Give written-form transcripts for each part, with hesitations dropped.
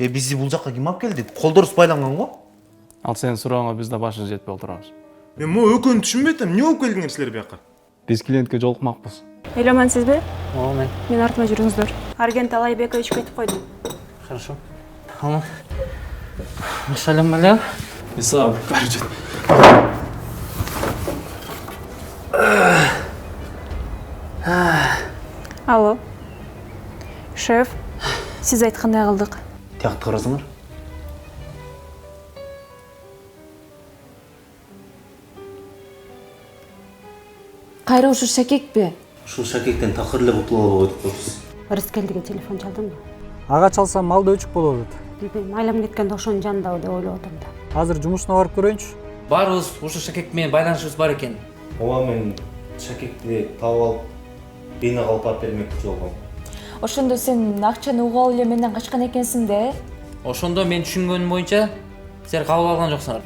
Бизди бул жакка ким алып келди? Колдорубуз байланган го. Ал сенин сурооңо биз да башыбыз жетпей отурабыз. Мен могу экөөнү түшүнбөй атам. Эмне болуп келдиңер силер бияка? Биз клиентке жолукмакпыз. Элеман сизби? О, мен. Мен артыма жүрүңүздөр. Аргент Алайбекович кетип койду. Хорошо. Ама. Салам алейкум. Исаак, баары жет. Алло. Шеф, сиз айткандай кылдык. Тиякты карасыңар. Кайра ушу Шакекпи? Ушул шакектен такыр эле кутулуп алып койдукпуз. Рыскелдиге телефон чалдыңбы? Ага чалсам малда өчүк болот. Билбейм, айлам кеткенде ошонун жанындабы деп ойлоп атам да. Азыр жумушуна барып көрөйүнчү. Баарыбыз ушу Шакек менен байланышыбыз бар экен. Ооба мен шакекти таап алып, бийне калып алып бермекчи болгом. Ошондо сен акчаны угуп алып эле менден качкан экенсиң да? Ошондо мен түшүнгөнүм боюнча силер кабыл алган жоксуңар.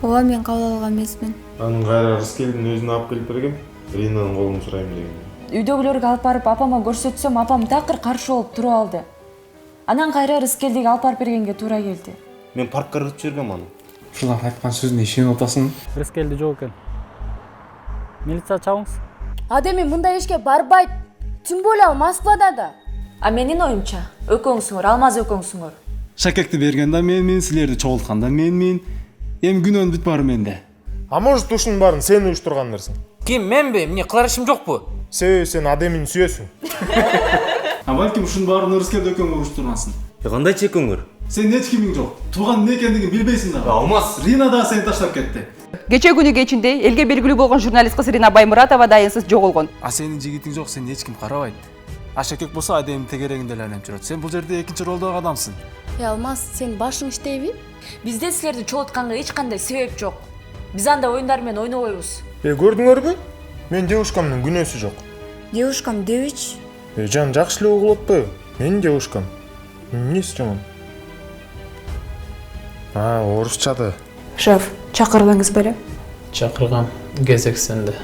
Ооба, мен кабыл алган эмесмин. Анын кайра Рыскелдин өзүнө алып келип бергем. Ринанын колун сурайм деген. Үйдөгүлөргө алып барып апама көрсөтсөм, апам такыр каршы болуп туруп алды. Анан кайра Рыскелдиге алып барып бергенге туура келди. Мен паркка кыргызып жибергем аны. Ушулар айткан сөзүнө ишенип атасың. Рыскелди жок экен. Милиция чабыңыз. Адеми мындай ишке барбайт. Тим более Москвада да. А менин оюмча, экөөңсүңөр, алмаз экөөңсүңөр. Шакекти берген да мен, силерди чогулткан да мен. Эми күнөөнү бүт баары менде. А может ушунун баарын сен уюштурган нерсең? Ким, менби? Эмне кылар ишим жокпу? Себеби сен Адемини сүйөсүң. А балким ушунун баарын Рыскелди экөөңөр уруштургансың. Кандай чекөңөр? Сен эч кимиң жок. Тууган эмне экендигин билбейсиң да. Алмаз. Рина да сени таштап кетти. Кече күнү кечинде элге белгилүү болгон журналист кыз Рина Баймуратова дайынсыз жоголгон. А сенин жигитиң жок, сени эч ким карабайт. А Шакек болсо Адемдин тегерегинде эле айланып жүрөт. Сен бул жерде экинчи ролдогу адамсың. Алмаз, сен башың иштейби? Бизде силерди чогултканга эч кандай себеп жок. Биз анда оюндар менен ойнобойбуз. Көрдүңөрбү? Мен девушкамдын күнөөсү жок. Девушкам дебичи. Жан жакшы эле угулуп атпайбы? Менин девушкам. Эмнеси жаман? Орусчада. Шеф, чакырдыңыз беле? Чакыргам. Кезек сенде.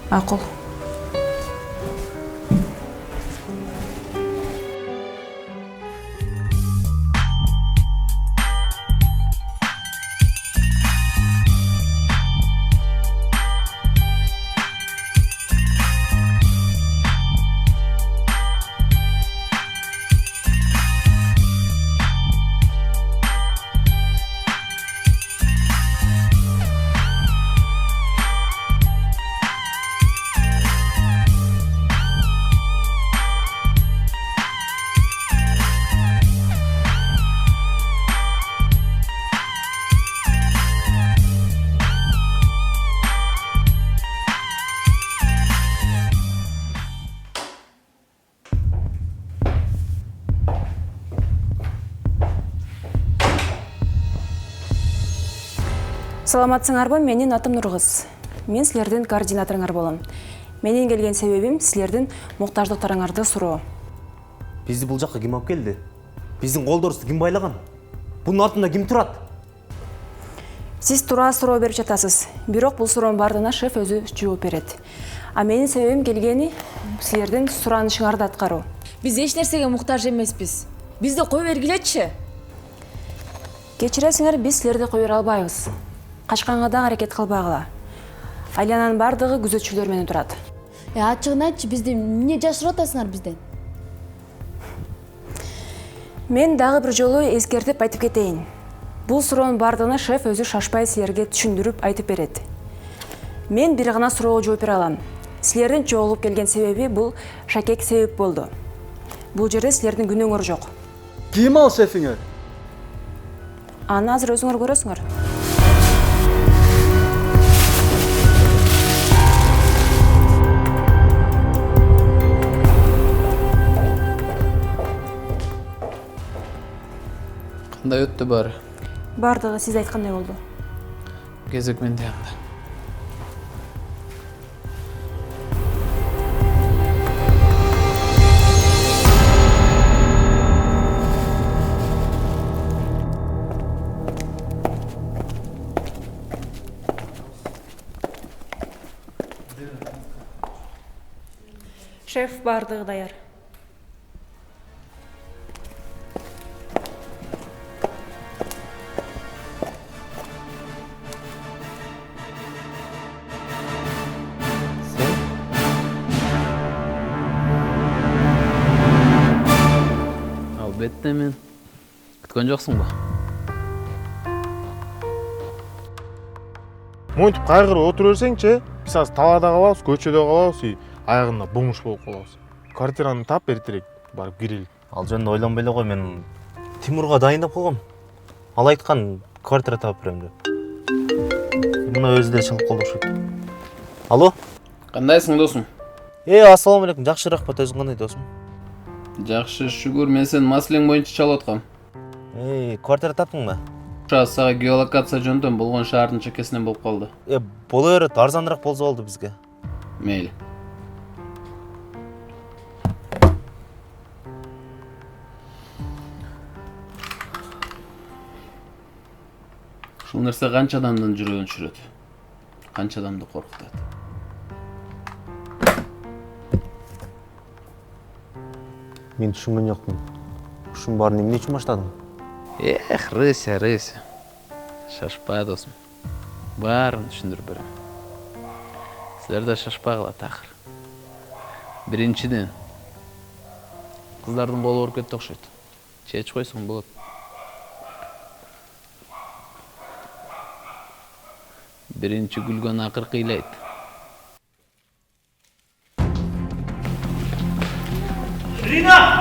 Макул. Саламатсыңарбы? Менин атым Нургыз. Мен силердин координаторуңар болом. Менин келген себебим силердин муктаждыктарыңарды суроо. Бизди бул жакка ким алып келди? Биздин колдорубузду ким байлаган? Бунун артында ким турат? Сиз туура суроо берип жатасыз. Бирок бул суроонун бардыгына шеф өзү жооп берет. А менин себебим келгени силердин суранышыңарды аткаруу. Биз эч нерсеге муктаж эмеспиз. Бизди кой бергилечи. Кечиресиңер, биз силерди кой бере албайбыз. Качканга да аракет кылбагыла. Айлананын бардыгы күзөтчүлөр менен турат. Ачыгын айтчы, бизди эмне жашырып атасыңар бизден? Мен дагы бир жолу эскертип айтып кетейин. Бул суроонун бардыгына шеф өзү шашпай силерге түшүндүрүп айтып берет. Мен бир гана суроого жооп бере алам. Силердин чогулуп келген себеби бул Шакек себеп болду. Бул жерде силердин күнөөңөр жок. Ким ал шефиңер? Аны азыр өзүңөр көрөсүңөр. Кандай өттү баары? Бардыгы сиз айткандай болду. Кезек менде анда. Шеф, бардыгы даяр. Албетте мен. Күткөн жоксуңбу? Монтип кайгырып отура берсеңчи, биз азыр талаада калабыз, көчөдө калабыз, аягында буңуш болуп калабыз. Квартираны тап эртерээк барып кирели. Ал жөнүндө ойлонбой эле кой, мен Тимурга дайындап койгом. Ал айткан квартира таап берем деп. Мына өзү деле чалып калды окшойт. Алло? Кандайсың досум? Ассаламу алейкум. Жакшы рахмат, өзүң кандай досум? Жакшы, шүгүр. Мен сенин маселең боюнча чалып аткам. Квартира таптыңбы? Сага геолокация жөндөм болгон шаардын чекесинен болуп калды. Боло берет, арзаныраак болсо болду бизге. Мейли. Ушул нерсе канча адамдын жүрөгүн түшүрөт? Канча адамды коркутат? Мен түшүнгөн жокмун. Ушунун баарын эмне үчүн баштадың? Рыся. Шашпа, досум. Баарын түшүндүрүп берем. Силер да шашпагыла такыр. Биринчиден, кыздардын колу ооруп кетти окшойт. Чечип койсоң болот. Биринчи күлгөн акыркы ыйлайт. Рина!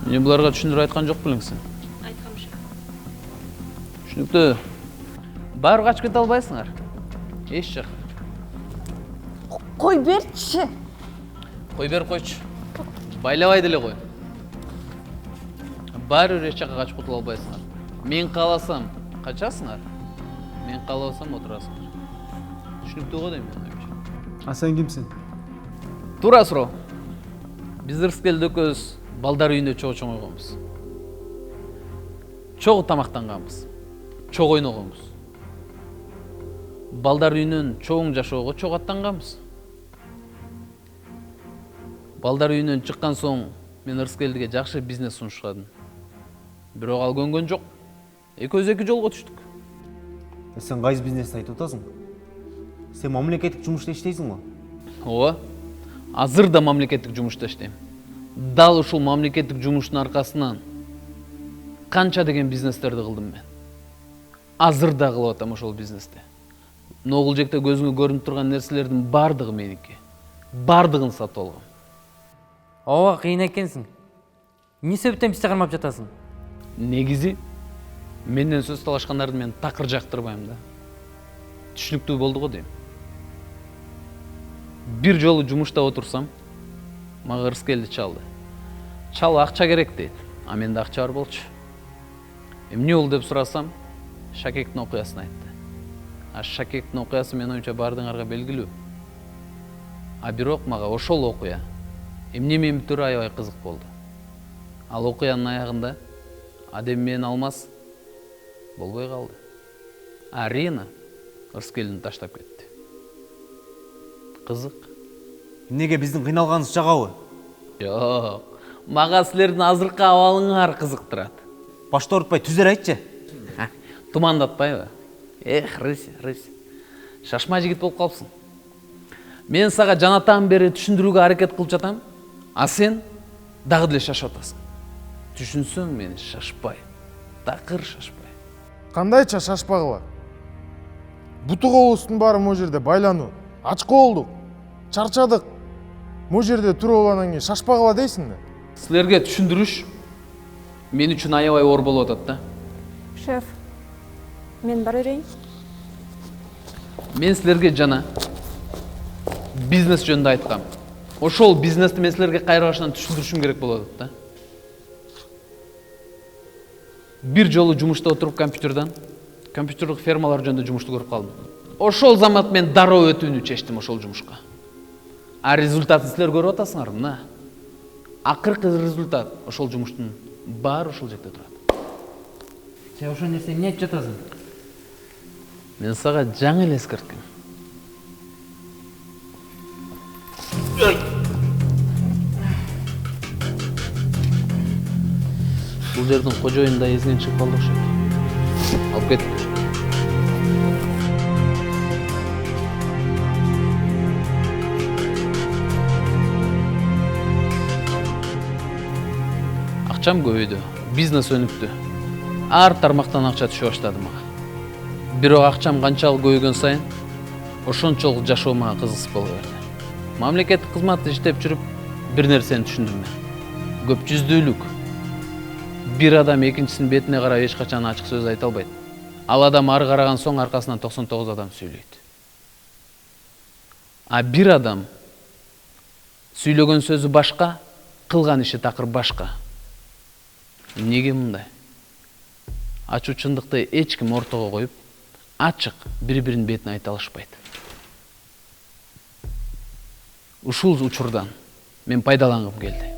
Мен буларга түшүндүрүп айткан жок белеңсиң? Айткамшы. Түшүнүктүү. Баары качып кете албайсыңар. Эч жак. Кой берчи. Кой берип койчу. Байлабай деле кой. Баары бир эч жакка качып кутула албайсыңар. Мен кааласам качасыңар. Мен каалабасам отурасыңар. Түшүнүктүү го дейм мен. А сен кимсиң? Туура суроо. Биз Ырыскелди экөөбүз балдар үйүндө чогуу чоң ойгонбуз. Чогуу тамактанганбыз. Чогуу ойногонбуз. Балдар үйүнөн чоң жашоого чогуу аттанганбыз. Балдар үйүнөн чыккан соң мен Ырыскелдиге жакшы бизнес сунушкадым. Бирок ал көнгөн жок. Экөөбүз эки жолго түштүк. Сен кайсы бизнести айтып атасың? Сен мамлекеттик жумушта иштейсиң го? Ооба. Азыр да мамлекеттик жумушта иштейм. Дал ушул мамлекеттик жумуштун аркасынан канча деген бизнестерди кылдым мен. Азыр да кылып атам ошол бизнести. Ногул жекте көзүңө көрүнүп турган нерселердин бардыгы меники. Бардыгын сатып алгам. Ооба, кыйын экенсиң. Эмне себептен бизди кармап жатасың? Негизи менден сөз талашкандарды мен такыр жактырбайм да. Түшүнүктүү болду го дейм. Бир жолу жумушта отурсам, мага Ырыскелди чалды. Чал акча керек дейт, а менде акча бар болчу. Эмне болду деп сурасам, Шакектин окуясын айтты. А Шакектин окуясы менин оюмча баардыгыңарга белгилүү. А бирок мага ошол окуя эмне менен бүтүрү аябай кызык болду. Ал окуянын аягында Адем менен Алмаз болбой калды. А Рина Ырыскелдини таштап кетти. Кызык. Эмнеге биздин кыйналганыбыз жагабы? Жок. Мага силердин азыркы абалыңар кызыктырат. Башты оорутпай түзөр айтчы. Тумандатпайбы? Рыся. Шашма жигит болуп калыпсың. Мен сага жанатан бери түшүндүрүүгө аракет кылып жатам, а сен дагы деле шашып атасың. Түшүнсөң мени шашпай, такыр шашпай. Кандайча шашпагыла? Буту колубуздун баары могу жерде байлануу. Ачка болдук. Чарчадык. Могу жерде туруп анан кийин шашпагыла дейсиң да? Силерге түшүндүрүш мен үчүн аябай оор болуп атат да. Шеф, мен бара берейин. Мен силерге жана бизнес жөнүндө айткам. Ошол бизнести мен силерге кайра башынан түшүндүрүшүм керек болуп атат да. Бир жолу жумушта отуруп компьютерлык фермалар жөнүндө жумушту көрүп калдым. Ошол замат мен дароо өтүүнү чечтим ошол жумушка. А результатын силер көрүп атасыңар, мына. Акыркы результат ошол жумуштун баары ошол жекте турат. Сен ошол нерсе эмне айтып жатасың? Мен сага жаңы эле эскерткем. Бул жердин кожоюнда эзинен чыгып калды окшойт. Алып кет. Акчам көбөйдү, бизнес өнүктү. Ар тармактан акча түшө баштады мага. Бирок акчам канчалык көбөйгөн сайын ошончолук жашоо мага кызыксыз боло берди. Мамлекеттик кызматта иштеп жүрүп бир нерсени түшүндүм мен. Көп жүздүүлүк. Бир адам экинчисинин бетине карап эч качан ачык сөз айта албайт. Ал адам ары караган соң аркасынан 99 адам сүйлөйт. А бир адам сүйлөгөн сөзү башка, кылган иши такыр башка. Неге мындай? Ачуу чындыкты эч ким ортого коюп, ачык бири-биринин бетине айта алышпайт. Ушул учурдан мен пайдалангым келди.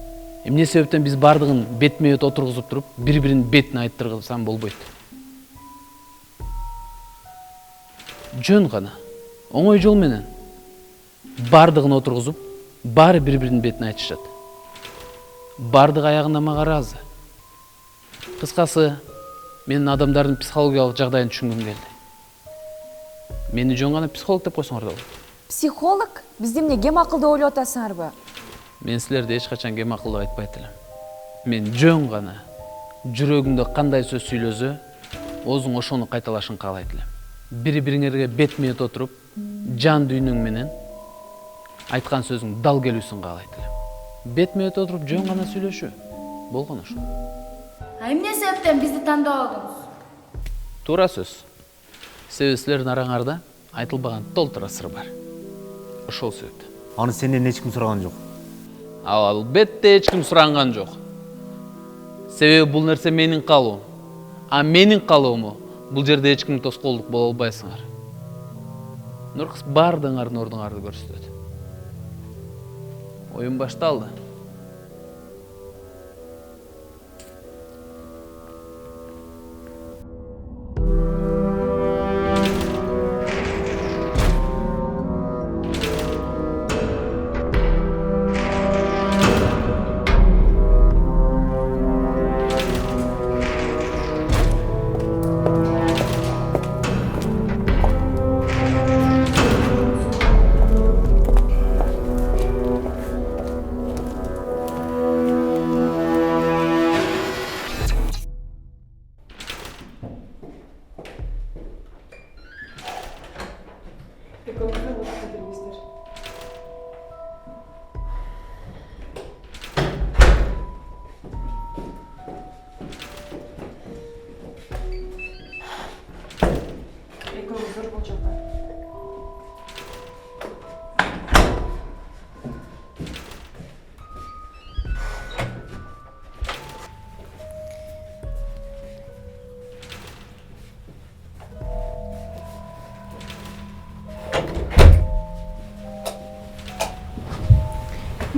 Эмне себептен биз бардыгын бетме-бет отургузуп туруп, бири-биринин бетине айттырсам болбойт? Жөн гана, оңой жол менен бардыгын отургузуп, баары бири-биринин бетине айтышат. Бардык аягында мага ыраазы. Кыскасы, мен адамдардын психологиялык жагдайын түшүнгүм келди. Мени жөн гана психолог деп койсоңор да болот. Психолог? Бизди эмне кем акыл деп ойлоп атасыңарбы? Мен силерди эч качан кем акыл деп айтпайт элем. Мен жөн гана жүрөгүңдө кандай сөз сүйлөсө, өзүң ошону кайталашын каалайт элем. Бири-бириңерге бетме-бет отуруп, жан дүйнөң менен айткан сөзүң дал келүүсүн каалайт элем. Бетме-бет отуруп жөн гана сүйлөшүү. Болгон ошо. Эмне себептен бизди тандап алдыңыз? Туура сөз. Себеби силердин араңарда айтылбаган толтура сыр бар. Ошол себептен. Аны сенден эч ким сураган жок. Албетте эч ким суранган жок. Себеби бул нерсе менин калуум. А менин калууму бул жерде эч ким тоскоолдук боло албайсыңар. Нуркыз бардыгыңардын ордуңарды көрсөтөт. Оюн башталды.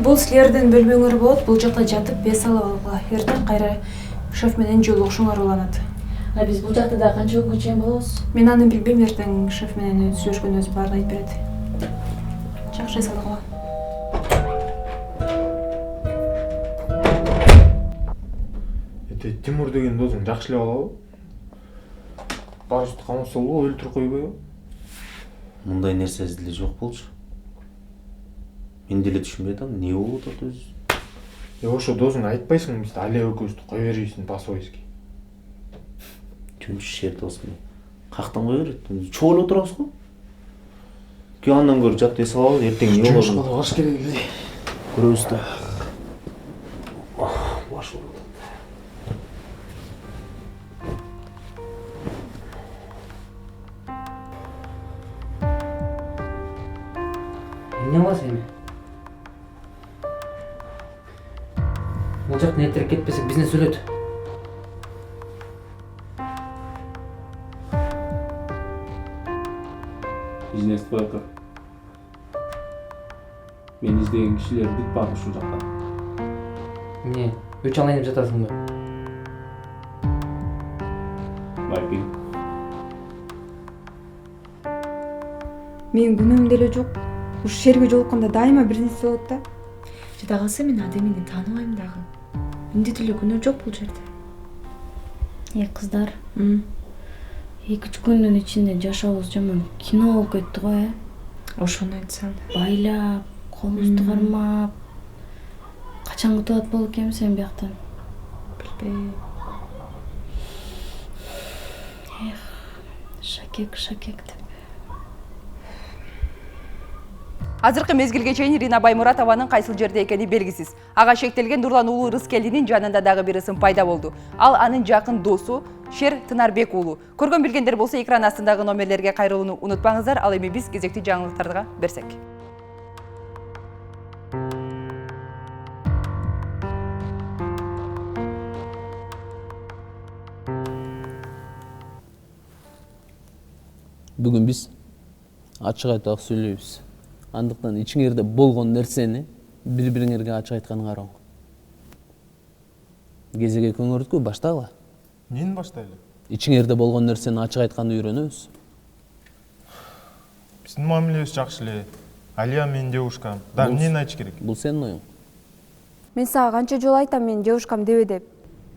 Бул силердин бөлмөңөр болот, бул жакта жатып бес алып алгыла. Эртең кайра шеф менен жолугушуңар уланат. А биз бул жакта да канча күнгө чейин болобуз? Мен аны билбейм, эртең шеф менен сүйлөшкөн өзү баарын айтып берет. Жакшы эсалгыла. Тимур деген досуң жакшы эле балабы? Башты камап салбы, өлтүрүп койбойбу? Мындай нерсе деле жок болчу. Мен деле түшүнбөй атам, эмне болуп атат өзү? Ошо досуңа айтпайсың, биз але экөөбүздү кой беребизин по-свойски. Түнчү шер досум. Кактан кой берет? Чогуу эле отурабыз го. Ки андан көрүп жатып эс алабыз, эртең эмне болот? Жумушка баш керек эле. Көрөбүз да. Баш болот. Эмне бар сени? Бул жактан эртерээк кетпесек бизнес өлөт. Бизнес только. Мен издеген кишилер бүт барды ушул жакта. Эмне, өч алайын деп жатасыңбы? Байпин. Менин күнөөм деле жок. Ушу шерге жолукканда дайыма бир нерсе болот да. Жада калса мен адамени тааныбайм дагы. Эмне деле күнөө жок бул жерде. Кыздар. 2-3 күндүн ичинде жашообуз жаман кино болуп кетти го, Ошону айтсаң. Байлап, колубузду кармап. Качан кутулат болуп экенбиз сен бияктан? Шакек деп. Азыркы мезгилге чейин Ирина Баймуратованын кайсыл жерде экени белгисиз. Ага шектелген Нурлан уулу Рыскелдинин жанында дагы бир ысым пайда болду. Ал анын жакын досу Шер Тынарбек уулу. Көргөн билгендер болсо экран астындагы номерлерге кайрылууну унутпаңыздар. Ал эми биз кезектүү жаңылыктарга берсек. Бүгүн биз ачык айтып сүйлөйбүз. Андыктан ичиңерде болгон нерсени бири-бириңерге ачык айтканыңар оң. Кезеге көңөрдүкпү, баштагыла. Нени баштайлы? Ичиңерде болгон нерсени ачык айтканды үйрөнөбүз. Биздин мамилебиз жакшы эле. Алия менин девушкам. Да, эмнени айтыш керек? Бул сенин оюң. Мен сага канча жолу айтам менин девушкам дебе деп.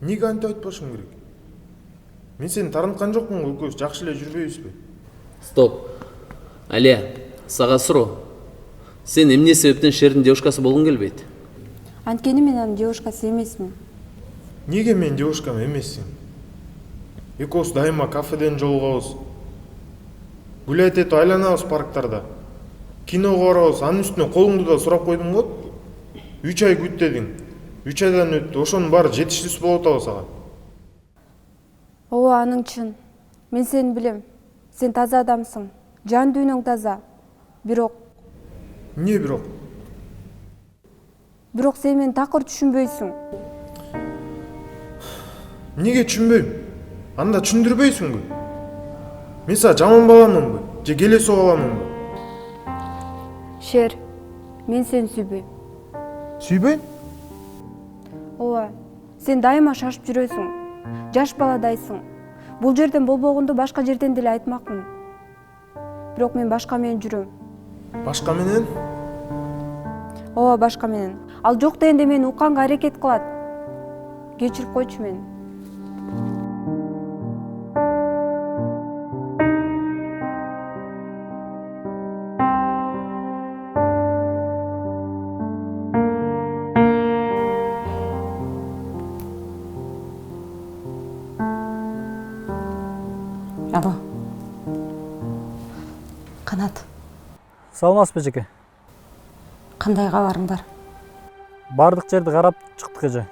Эмнеге антип айтпашым керек? Мен сени тааныткан жокмун, экөөбүз жакшы эле жүрбөйбүзбү? Стоп. Алия, сага суроо. Сен эмне себептен Шердин девушкасы болгоң келбейт? Анткени мен анын девушкасы эмесмин. Неге мен девушкам эмессиң? Экөөбүз дайыма кафеден жолугабыз. Гулять этип айланабыз парктарда. Киного барабыз, анын үстүнө колуңду да сурап койдум го. 3 ай күт дедиң. 3 айдан өттү. Ошонун баары жетиштүүсү болуп атабы сага? Ооба, аның чын. Мен сени билем. Сен таза адамсың. Жан дүйнөң таза. Бирок эмне бирок? Бирок сен мени такыр түшүнбөйсүң. Эмнеге түшүнбөйм? Анда түшүндүрбөйсүңбү? Мен сага жаман баламынбы? Же келе сого аламынбы? Шер, мен сени сүйбөйм. Сүйбөйм? Ооба, сен дайыма шашып жүрөсүң. Жаш баладайсың. Бул жерден болбогонду башка жерден деле айтмакмын. Бирок мен башка менен жүрөм. Башка менен? Ооба, башка менен. Ал жок дегенде мени укканга аракет кылат. Кечирип койчу мени. Алло. Канат, Саламатсызбы эжеке? кандай кабарың бар? Бардык жерди карап чыктык эже.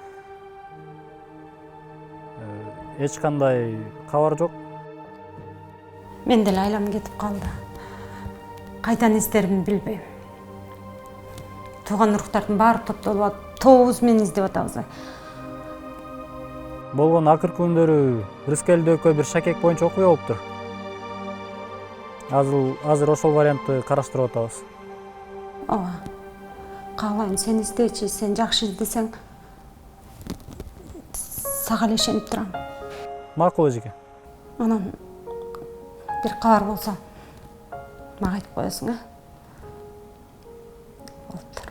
Эч кандай кабар жок. Мен деле айлам кетип калды. Кайдан издеримди билбейм. Тууган уруктардын баары топтолуп алып, тобубуз менен издеп атабыз. Болгон акыркы күндөрү Рыскелди экөө бир шакек боюнча окуя болуптур. Азыр ошол вариантты караштырып атабыз. Ооба. Каалайм сени издечи, сен жакшы издесең сага эле ишенип турам. Макул эжеке. Анан бир кабар болсо мага айтып коесуң, э? Болуптур.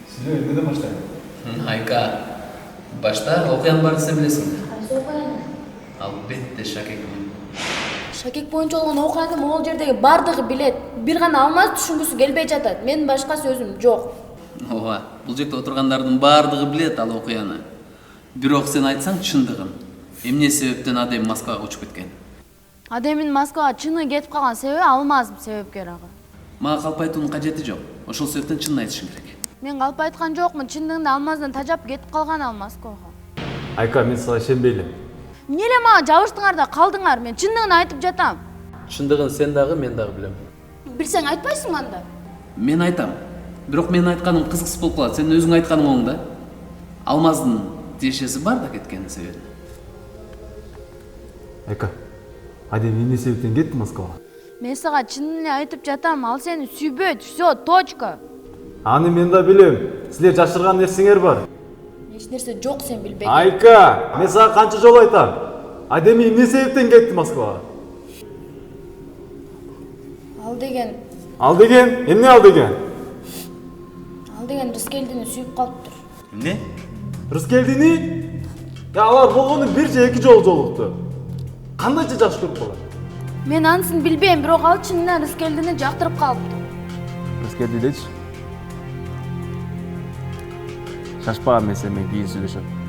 Силер эмнеден баштайм? Айка, башта окуянын баарын сен билесиң. Албетте шакекмин. Шакек боюнча болгон окуяны могул жердеги бардыгы билет. Бир гана алмаз түшүнгүсү келбей жатат. Менин башка сөзүм жок. Ооба, бул жерде отургандардын бардыгы билет ал окуяны. Бирок сен айтсаң чындыгын. Эмне себептен Адем Москвага учуп кеткен? Адемин Москвага чыны кетип калган себеби Алмаз себепкер ага. Мага калп айтуунун кажети жок. Ошол себептен чынын айтышың керек. Мен калп айткан жокмун. Чындыгында Алмаздан тажап кетип калган ал Москвага. Айка, мен сага ишенбейлим. Эмне эле мага жабыштыңар да калдыңар? Мен чындыгын айтып жатам. Чындыгын сен дагы, мен дагы билем. Билсең айтпайсыңбы анда? Мен айтам. Бирок менин айтканым кызыксыз болуп калат. Сенин өзүң айтканың оң да. Алмаздын тиешеси бар да кеткенин себеби. Айка, Адем эмне себептен кетти Москвага? Мен сага чынын эле айтып жатам. Ал сени сүйбөйт. Всё, точка. Аны мен да билем. Силер жашырган нерсеңер бар. Эч нерсе жок, сен билбейсиң. Айка, мен сага канча жолу айтам. Адем эмне себептен кетти Москвага? Ал деген Эмне ал деген? Ал деген Рыскелдини сүйүп калыптыр. Эмне? Рыскелдини? Алар болгону бир же эки жолу жолукту. Кандайча жакшы көрүп калат? Мен анысын билбейм, бирок ал чынынан Рыскелдини жактырып калыптыр. Рыскелди дечи. Шашпаган мен сен менен кийин сүйлөшөм.